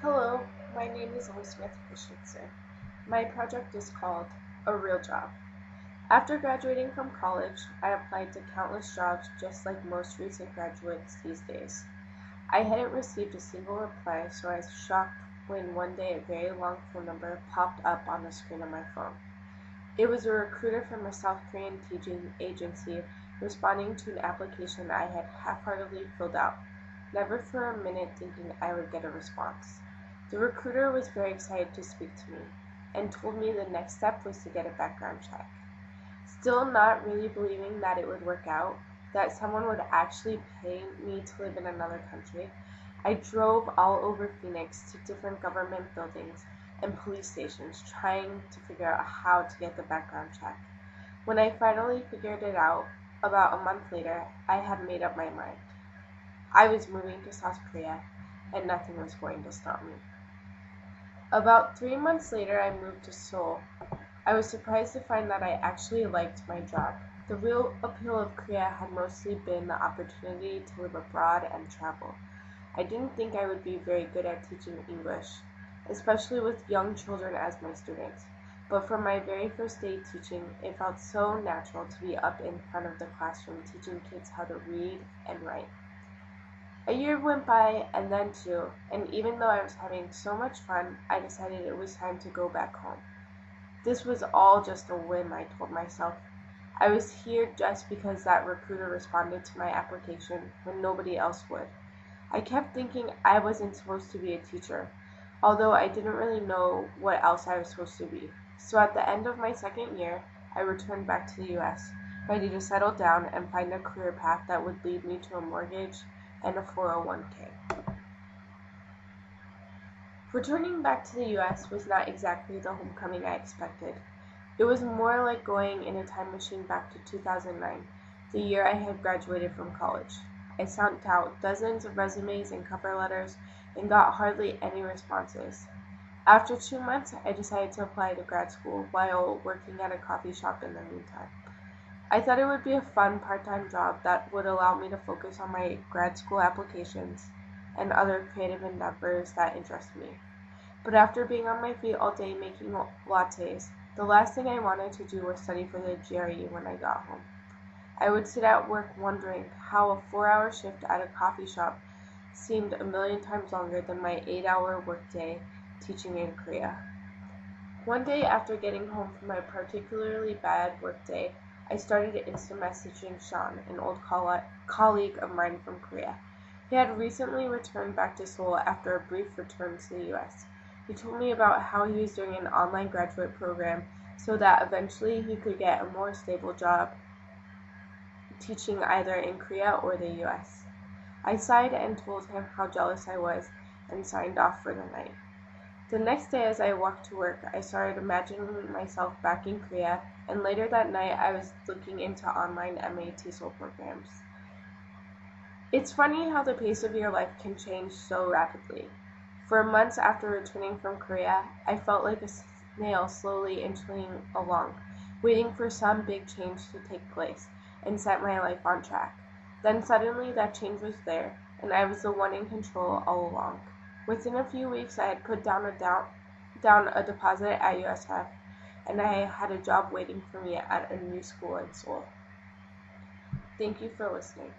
Hello, my name is Elizabeth Christensen. My project is called A Real Job. After graduating from college, I applied to countless jobs just like most recent graduates these days. I hadn't received a single reply, so I was shocked when one day a very long phone number popped up on the screen of my phone. It was a recruiter from a South Korean teaching agency responding to an application I had half-heartedly filled out, never for a minute thinking I would get a response. The recruiter was very excited to speak to me and told me the next step was to get a background check. Still not really believing that it would work out, that someone would actually pay me to live in another country, I drove all over Phoenix to different government buildings and police stations trying to figure out how to get the background check. When I finally figured it out, about a month later, I had made up my mind. I was moving to South Korea, and nothing was going to stop me. About 3 months later, I moved to Seoul. I was surprised to find that I actually liked my job. The real appeal of Korea had mostly been the opportunity to live abroad and travel. I didn't think I would be very good at teaching English, especially with young children as my students. But from my very first day teaching, it felt so natural to be up in front of the classroom teaching kids how to read and write. A year went by, and then two, and even though I was having so much fun, I decided it was time to go back home. This was all just a whim, I told myself. I was here just because that recruiter responded to my application when nobody else would. I kept thinking I wasn't supposed to be a teacher, although I didn't really know what else I was supposed to be. So at the end of my second year, I returned back to the US, ready to settle down and find a career path that would lead me to a mortgage and a 401k. Returning back to the US was not exactly the homecoming I expected. It was more like going in a time machine back to 2009, the year I had graduated from college. I sent out dozens of resumes and cover letters and got hardly any responses. After 2 months, I decided to apply to grad school while working at a coffee shop in the meantime. I thought it would be a fun part-time job that would allow me to focus on my grad school applications and other creative endeavors that interest me. But after being on my feet all day making lattes, the last thing I wanted to do was study for the GRE when I got home. I would sit at work wondering how a 4-hour shift at a coffee shop seemed a million times longer than my 8-hour workday teaching in Korea. One day after getting home from a particularly bad workday, I started instant messaging Sean, an old colleague of mine from Korea. He had recently returned back to Seoul after a brief return to the US. He told me about how he was doing an online graduate program so that eventually he could get a more stable job teaching either in Korea or the US. I sighed and told him how jealous I was and signed off for the night. The next day as I walked to work, I started imagining myself back in Korea, and later that night I was looking into online MA TESOL programs. It's funny how the pace of your life can change so rapidly. For months after returning from Korea, I felt like a snail slowly inching along, waiting for some big change to take place and set my life on track. Then suddenly that change was there, and I was the one in control all along. Within a few weeks, I had put down a deposit at USF, and I had a job waiting for me at a new school in Seoul. Thank you for listening.